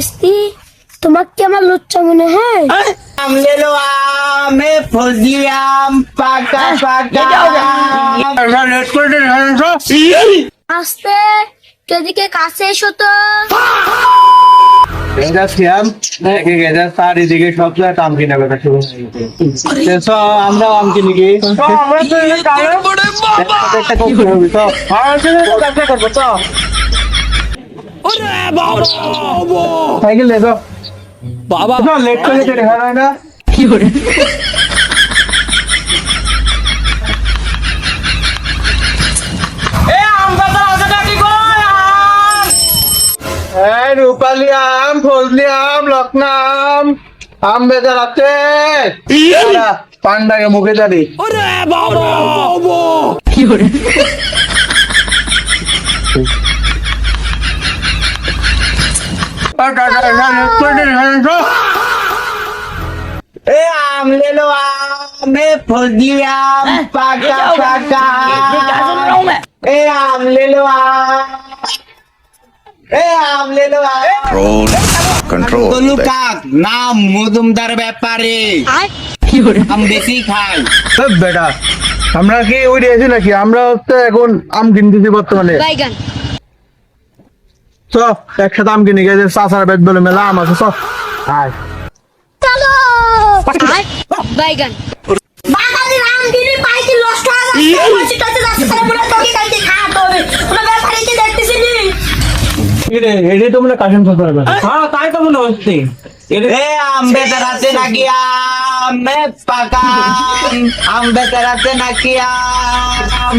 ভাইস্তি, তোমাকে কি আমার লুচ্চা মনে হয়? আম ले लो आम है फौजी आम पाका पाका लेट कर दे আস্তে, এদিকে কাছে এসো তো। এটা সিয়াম এটা চারিদিকে সব জায়গায় আম কিনা কথা শুরু হয়েছে। আমরা আম কিনি কি সাইকেল লেগো বাবা লেট করে দেখা হয় না কি করে রূপালি আম ফজলি আম লকনা আম আম বেজার আছে পান্ডাকে মুখে দাঁড়ি কি করে आम ले लो आम है फौजी आम पाका पाका आम ले लो आम ले लो कंट्रोल गोलू काक नाम মজুমদার ব্যাপারে আম বেশি খাই বেটা আমরা কি ওই দিয়েছি নাকি আমরা হচ্ছে এখন আম কিনতেছি বর্তমানে চ একসাথে আম কিনে গেছে চাষার বেদ বলে মেলা আম আছে সব আয় চলো বাইগান বাগানের আম দিনে পাইছি নষ্ট হয়ে যাচ্ছে, বসিটাতে যাচ্ছে তাহলে পুরো তোকে কালকে খাওয়াতে হবে। পুরো ব্যাপারীকে দেখতেছিস রে এডি তো মনে কাশেম চাষার বেদ হ্যাঁ তাই তো মনে হচ্ছে আম বেচার আছে নাকি আম পাকা আম বেচার আছে নাকি আম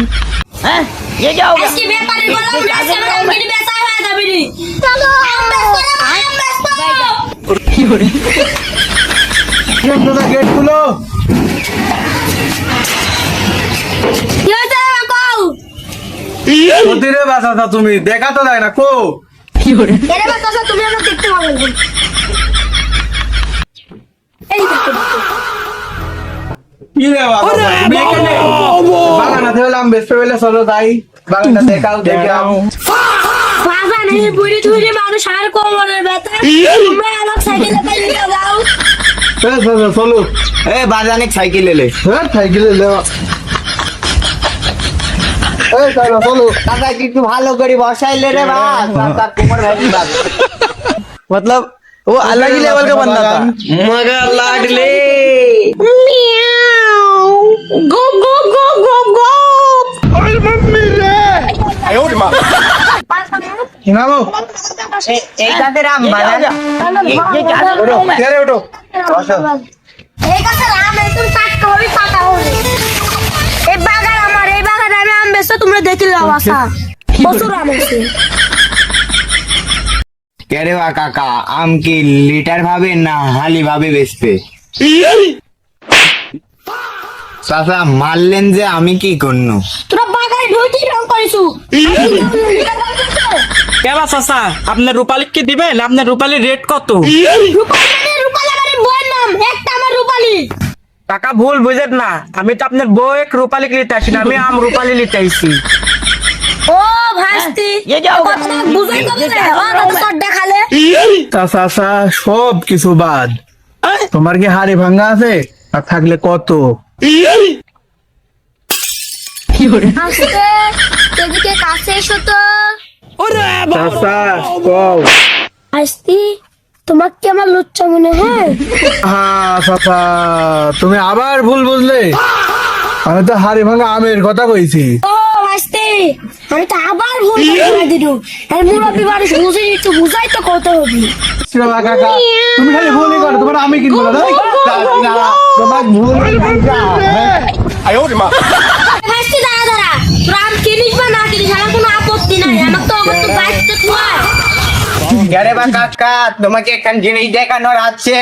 আজকে ব্যাপারী বললাম না আজকে আমার আম কিনে বেচা হয়ে যাবে রে। চলো আম বেচবো রে, আম বেচবো কি করে গেট খুলো কি হয়েছে কাকু? প্রতিরে বাঁচাতা তুমি দেখা তো যায় না কো কি করে এরে বাচ্চা তুমি আমার দেখতে পাবে না। এই দেখো কি রে বাবা তুমি এখানে বাগানাতে হলাম বেসতে বেলে চলো যাই বাগানটা দেখাও দেখাও বাবা নেই বুড়ি ধুড়ি মানুষ আর কোমরের ব্যথা, তোমরা আলাপ সাইকেলে পাইলে যাও। চলো বাজানিক সাইকেল এলে হ্যাঁ সাইকেলে লেওয়া চলো চলো কাকা একটু ভালো করে বসাইলে রে বাস কাকা কোমর ভাঙি বাস मतलब वो अलग ही लेवल का बंदा था मगर लाडले গো গো গো গো গো ওই মাম্মি রে আয় ওরে মা নামো এই কাছে রাম বাজান ওঠো তেরে ওঠো বসো এই গাছের আম একদম টাটকা হবে, পাকা হবে। এই বাগান আমার, এই বাগানে আমি আম বেচছো তোমরা দেখিলে অবস্থা প্রচুর আম আছে। কে রে কাকা আম কি লিটার ভাবে না হালি ভাবে বেচতে চাচা মারলেন যে আমি কি করনু তোরা বাগানে ঢুকে রং করিছু কেবা চাচা আপনার রূপালী কি দিবেন? আপনার রূপালীর রেট কত? রূপালী আমার বউয়ের নাম, একটা আমার রূপালী। টাকা ভুল বুঝেন না, আমি তো আপনার বউ এক রূপালী নিতে আসি না, আমি আম রূপালী নিতে আইছি। ও ভাস্তি কথা বুঝাই কবে রে ও কত সর দেখালে চাচা সব কিছু বাদ তোমার কি হাড়ি ভাঙা আছে আর থাকলে কত আস্তে, এদিকে কাছে এসো তো। চাচা কও ভাস্তি, তোমাকে কি আমার লুচ্চা মনে হয়? হ্যাঁ চাচা তুমি আবার ভুল বুঝলে আমি তো হাড়ি ভাঙা আমের কথা কইছি ও ভাস্তি, আমি তো আবার ভুল করে দিলু। এই মুরব্বি মানুষ বুঝি একটু বুঝাই তো কত হবে। কাকা তুমি খালি ভুলই করো তোমার আমি কিনবো না তোমার ভুল ভাস্তি দাঁড়া দাঁড়া, তোরা আম কিনিস বা না কিনিস আমার কোনো আপত্তি নাই, আমার তো বাইকটা খুয়ায়। কে রে কাকা তোমাকে একখান জিনিস দেখানোর আছে